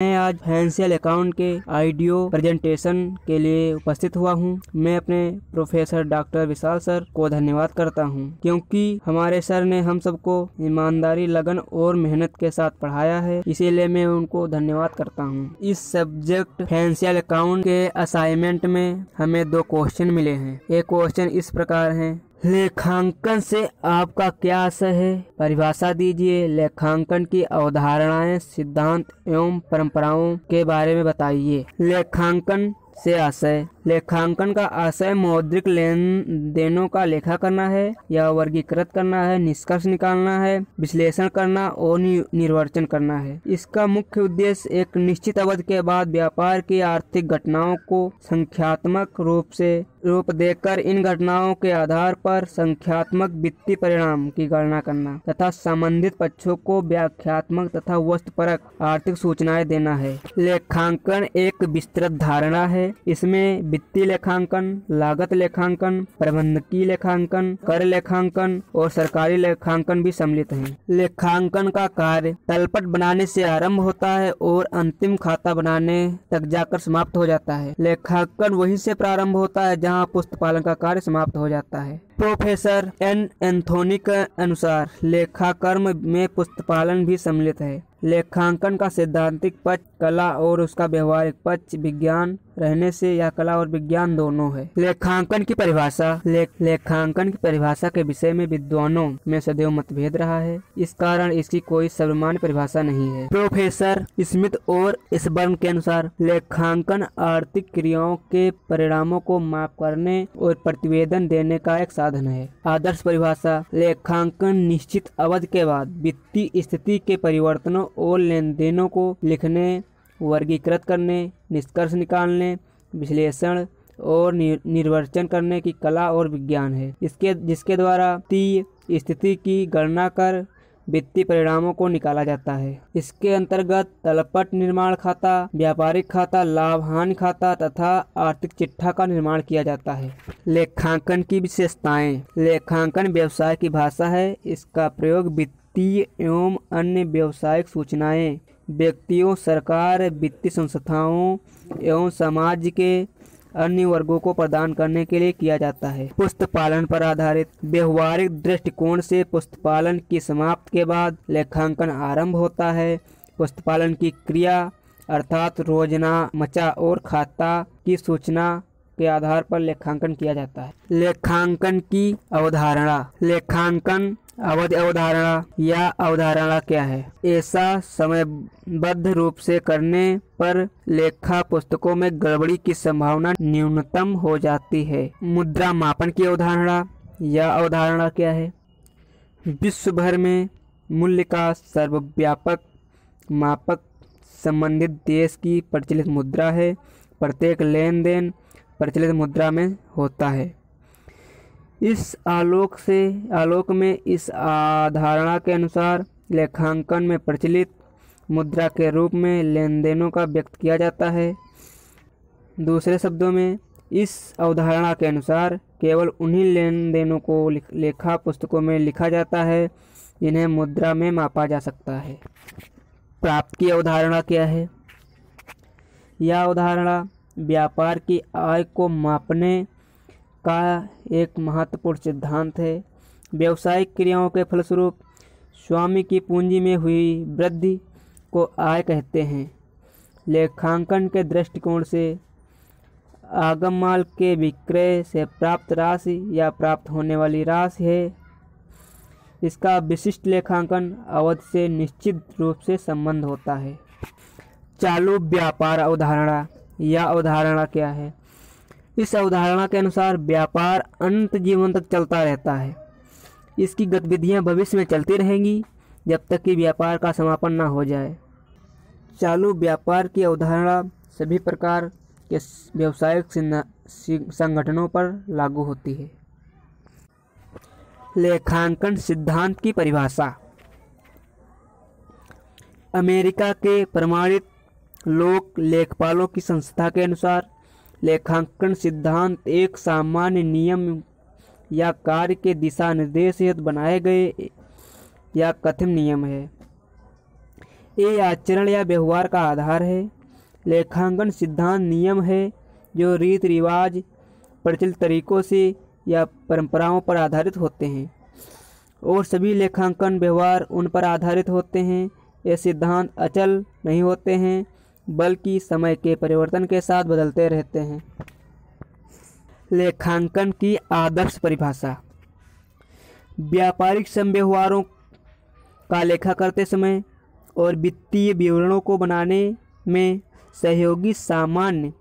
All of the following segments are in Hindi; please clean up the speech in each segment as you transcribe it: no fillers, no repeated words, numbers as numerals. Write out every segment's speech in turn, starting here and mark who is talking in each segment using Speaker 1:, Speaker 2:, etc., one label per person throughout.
Speaker 1: मैं आज फाइनेंशियल अकाउंट के ऑडियो प्रेजेंटेशन के लिए उपस्थित हुआ हूं। मैं अपने प्रोफेसर डॉक्टर विशाल सर को धन्यवाद करता हूं, क्योंकि हमारे सर ने हम सबको ईमानदारी, लगन और मेहनत के साथ पढ़ाया है। इसीलिए मैं उनको धन्यवाद करता हूं। इस सब्जेक्ट फाइनेंशियल अकाउंट के असाइनमेंट में हमें 2 क्वेश्चन मिले हैं। एक क्वेश्चन इस प्रकार है, लेखांकन से आपका क्या आशय है? परिभाषा दीजिए। लेखांकन की अवधारणाएं, सिद्धांत एवं परंपराओं के बारे में बताइए। लेखांकन से आशय। लेखांकन का आशय मौद्रिक लेन देनों का लेखा करना है या वर्गीकृत करना है, निष्कर्ष निकालना है, विश्लेषण करना और निर्वचन करना है। इसका मुख्य उद्देश्य एक निश्चित अवधि के बाद व्यापार की आर्थिक घटनाओं को संख्यात्मक रूप देकर इन घटनाओं के आधार पर संख्यात्मक वित्तीय परिणाम की गणना करना तथा संबंधित पक्षों को व्याख्यात्मक तथा वस्तुपरक आर्थिक सूचनाएं देना है। लेखांकन एक विस्तृत धारणा है। इसमें वित्तीय लेखांकन, लागत लेखांकन, प्रबंधकीय लेखांकन, कर लेखांकन और सरकारी लेखांकन भी सम्मिलित हैं। लेखांकन का कार्य तलपट बनाने से आरंभ होता है और अंतिम खाता बनाने तक जाकर समाप्त हो जाता है। लेखांकन वहीं से प्रारंभ होता है जहां पुस्तपालन का कार्य समाप्त हो जाता है। प्रोफेसर एन एंथोनी के अनुसार लेखाकर्म में पुस्तपालन भी सम्मिलित है। लेखांकन का सैद्धांतिक पक्ष कला और उसका व्यवहारिक पक्ष विज्ञान रहने से यह कला और विज्ञान दोनों है। लेखांकन की परिभाषा। लेखांकन की परिभाषा के विषय में विद्वानों में सदैव मतभेद रहा है। इस कारण इसकी कोई सर्वमान्य परिभाषा नहीं है। प्रोफेसर स्मिथ और इसबर्न के अनुसार लेखांकन आर्थिक क्रियाओं के परिणामों को माप करने और प्रतिवेदन देने का एक साधन है। आदर्श परिभाषा। लेखांकन निश्चित अवधि के बाद वित्तीय स्थिति के परिवर्तनों और लेन देनों को लिखने, वर्गीकृत करने, निष्कर्ष निकालने, विश्लेषण और निर्वचन करने की कला और विज्ञान है। जिसके द्वारा वित्तीय स्थिति की गणना कर वित्तीय परिणामों को निकाला जाता है। इसके अंतर्गत तलपट निर्माण खाता, व्यापारिक खाता, लाभ हानि खाता तथा आर्थिक चिट्ठा का निर्माण किया जाता है। लेखांकन की विशेषताएं। लेखांकन व्यवसाय की भाषा है। इसका प्रयोग वित्तीय एवं अन्य व्यावसायिक सूचनाएं व्यक्तियों, सरकार, वित्तीय संस्थाओं एवं समाज के अन्य वर्गों को प्रदान करने के लिए किया जाता है। पुस्तपालन पर आधारित। व्यवहारिक दृष्टिकोण से पुस्तपालन की समाप्ति के बाद लेखांकन आरंभ होता है। पुस्तपालन की क्रिया अर्थात रोजना, मचा और खाता की सूचना के आधार पर लेखांकन किया जाता है। लेखांकन की अवधारणा। लेखांकन अवधारणा या अवधारणा क्या है? ऐसा समयबद्ध रूप से करने पर लेखा पुस्तकों में गड़बड़ी की संभावना न्यूनतम हो जाती है। मुद्रा मापन की अवधारणा या अवधारणा क्या है? विश्व भर में मूल्य का सर्वव्यापक मापक संबंधित देश की प्रचलित मुद्रा है। प्रत्येक लेन देन प्रचलित मुद्रा में होता है। इस आलोक में इस अवधारणा के अनुसार लेखांकन में प्रचलित मुद्रा के रूप में लेन देनों का व्यक्त किया जाता है। दूसरे शब्दों में, इस अवधारणा के अनुसार केवल उन्हीं लेन देनों को लेखा पुस्तकों में लिखा जाता है जिन्हें मुद्रा में मापा जा सकता है। प्राप्ति की अवधारणा क्या है? यह अवधारणा व्यापार की आय को मापने का एक महत्वपूर्ण सिद्धांत है। व्यावसायिक क्रियाओं के फलस्वरूप स्वामी की पूंजी में हुई वृद्धि को आय कहते हैं। लेखांकन के दृष्टिकोण से आगम माल के विक्रय से प्राप्त राशि या प्राप्त होने वाली राशि है। इसका विशिष्ट लेखांकन अवधि से निश्चित रूप से संबंध होता है। चालू व्यापार अवधारणा या अवधारणा क्या है? इस अवधारणा के अनुसार व्यापार अनंत जीवन तक चलता रहता है। इसकी गतिविधियां भविष्य में चलती रहेंगी जब तक कि व्यापार का समापन न हो जाए। चालू व्यापार की अवधारणा सभी प्रकार के व्यावसायिक संगठनों पर लागू होती है। लेखांकन सिद्धांत की परिभाषा। अमेरिका के प्रमाणित लोक लेखपालों की संस्था के अनुसार लेखांकन सिद्धांत एक सामान्य नियम या कार्य के दिशा निर्देश हेतु बनाए गए या कथित नियम है। ये आचरण या व्यवहार का आधार है। लेखांकन सिद्धांत नियम है जो रीति रिवाज, प्रचलित तरीकों से या परंपराओं पर आधारित होते हैं और सभी लेखांकन व्यवहार उन पर आधारित होते हैं। ये सिद्धांत अचल नहीं होते हैं बल्कि समय के परिवर्तन के साथ बदलते रहते हैं। लेखांकन की आदर्श परिभाषा। व्यापारिक संव्यवहारों का लेखा करते समय और वित्तीय विवरणों को बनाने में सहयोगी सामान्य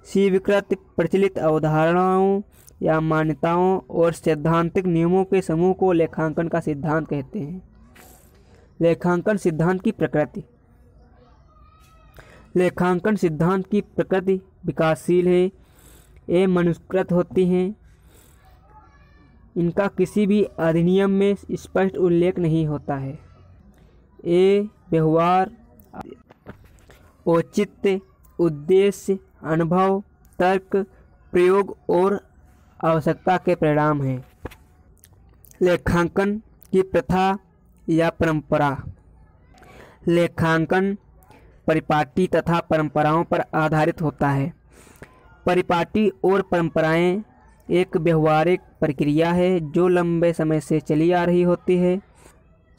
Speaker 1: स्वीकृत प्रचलित अवधारणाओं या मान्यताओं और सैद्धांतिक नियमों के समूह को लेखांकन का सिद्धांत कहते हैं। लेखांकन सिद्धांत की प्रकृति। लेखांकन सिद्धांत की प्रकृति विकासशील है। ये मनुष्यकृत होती हैं। इनका किसी भी अधिनियम में स्पष्ट उल्लेख नहीं होता है। ये व्यवहार औचित्य, उद्देश्य, अनुभव, तर्क, प्रयोग और आवश्यकता के परिणाम हैं। लेखांकन की प्रथा या परंपरा। लेखांकन परिपाटी तथा परंपराओं पर आधारित होता है। परिपाटी और परंपराएं एक व्यवहारिक प्रक्रिया है जो लंबे समय से चली आ रही होती है।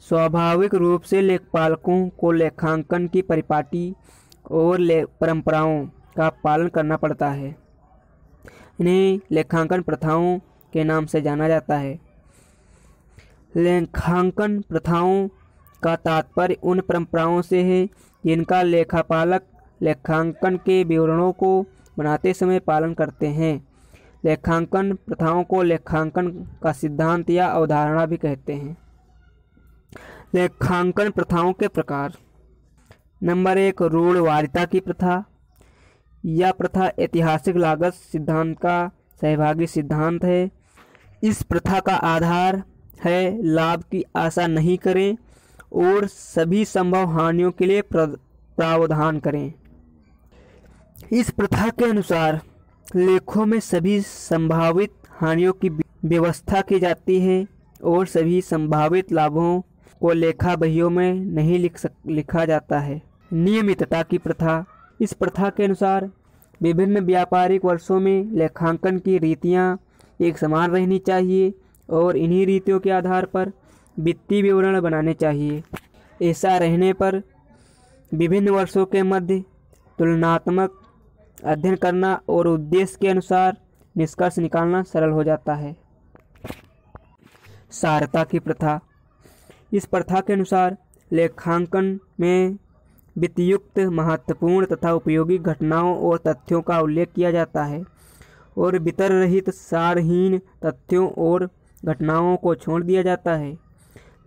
Speaker 1: स्वाभाविक रूप से लेखपालों को लेखांकन की परिपाटी और परंपराओं का पालन करना पड़ता है। इन्हें लेखांकन प्रथाओं के नाम से जाना जाता है। लेखांकन प्रथाओं का तात्पर्य उन परंपराओं से है जिनका लेखापालक लेखांकन के विवरणों को बनाते समय पालन करते हैं। लेखांकन प्रथाओं को लेखांकन का सिद्धांत या अवधारणा भी कहते हैं। लेखांकन प्रथाओं के प्रकार। नंबर 1, रूढ़वादिता की प्रथा। यह प्रथा ऐतिहासिक लागत सिद्धांत का सहभागी सिद्धांत है। इस प्रथा का आधार है लाभ की आशा नहीं करें और सभी संभव हानियों के लिए प्रावधान करें। इस प्रथा के अनुसार लेखों में सभी संभावित हानियों की व्यवस्था की जाती है और सभी संभावित लाभों को लेखा बहियों में नहीं लिखा जाता है। नियमितता की प्रथा। इस प्रथा के अनुसार विभिन्न व्यापारिक वर्षों में लेखांकन की रीतियां एक समान रहनी चाहिए और इन्हीं रीतियों के आधार पर वित्तीय विवरण बनाने चाहिए। ऐसा रहने पर विभिन्न वर्षों के मध्य तुलनात्मक अध्ययन करना और उद्देश्य के अनुसार निष्कर्ष निकालना सरल हो जाता है। सारता की प्रथा। इस प्रथा के अनुसार लेखांकन में वित्तयुक्त महत्वपूर्ण तथा उपयोगी घटनाओं और तथ्यों का उल्लेख किया जाता है और वितर रहित सारहीन तथ्यों और घटनाओं को छोड़ दिया जाता है।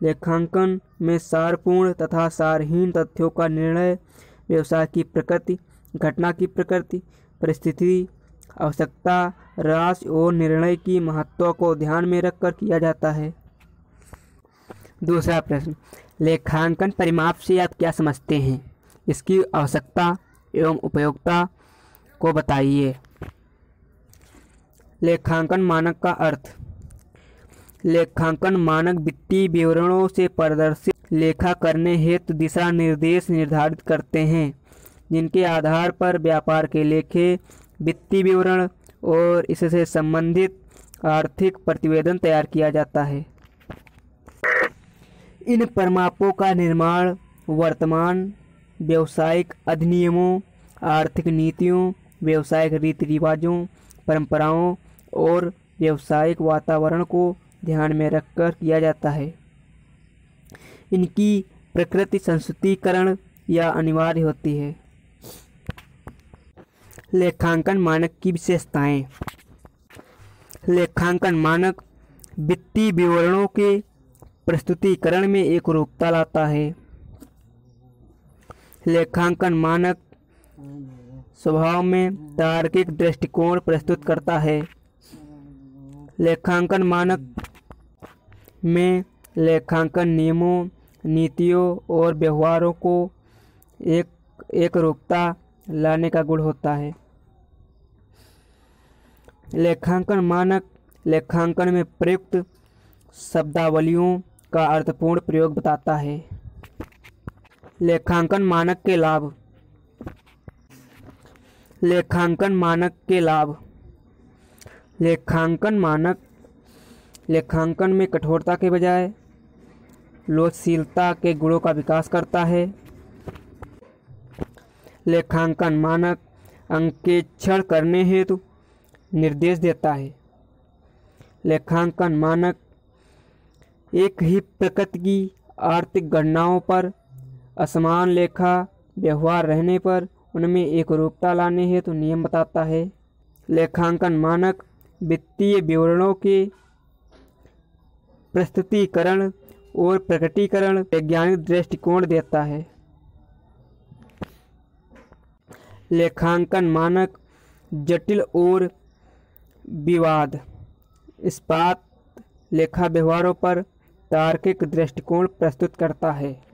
Speaker 1: लेखांकन में सारपूर्ण तथा सारहीन तथ्यों का निर्णय व्यवसाय की प्रकृति, घटना की प्रकृति, परिस्थिति, आवश्यकता, राशि और निर्णय की महत्व को ध्यान में रखकर किया जाता है। दूसरा प्रश्न, लेखांकन परिमाप से आप क्या समझते हैं? इसकी आवश्यकता एवं उपयोगिता को बताइए। लेखांकन मानक का अर्थ। लेखांकन मानक वित्तीय विवरणों से प्रदर्शित लेखा करने हेतु दिशा निर्देश निर्धारित करते हैं जिनके आधार पर व्यापार के लेखे, वित्तीय विवरण और इससे संबंधित आर्थिक प्रतिवेदन तैयार किया जाता है। इन परिमापों का निर्माण वर्तमान व्यावसायिक अधिनियमों, आर्थिक नीतियों, व्यावसायिक रीति रिवाजों, परंपराओं और व्यावसायिक वातावरण को ध्यान में रखकर किया जाता है। इनकी प्रकृति संस्तुतीकरण या अनिवार्य होती है। लेखांकन मानक की विशेषताएं। लेखांकन मानक वित्तीय विवरणों के प्रस्तुतिकरण में एकरूपता लाता है। लेखांकन मानक स्वभाव में तार्किक दृष्टिकोण प्रस्तुत करता है। लेखांकन मानक में लेखांकन नियमों, नीतियों और व्यवहारों को एक रूपता लाने का गुण होता है। लेखांकन मानक लेखांकन में प्रयुक्त शब्दावलियों का अर्थपूर्ण प्रयोग बताता है। लेखांकन मानक के लाभ। लेखांकन मानक के लाभ। लेखांकन मानक लेखांकन में कठोरता के बजाय लोचशीलता के गुणों का विकास करता है। लेखांकन मानक अंकेक्षण करने हेतु निर्देश देता है। लेखांकन मानक एक ही प्रकृति की आर्थिक गणनाओं पर असमान लेखा व्यवहार रहने पर उनमें एकरूपता लाने हेतु नियम बताता है। लेखांकन मानक वित्तीय विवरणों के प्रस्तुतिकरण और प्रकटीकरण वैज्ञानिक दृष्टिकोण देता है। लेखांकन मानक जटिल और विवाद इस्पात लेखा व्यवहारों पर तार्किक दृष्टिकोण प्रस्तुत करता है।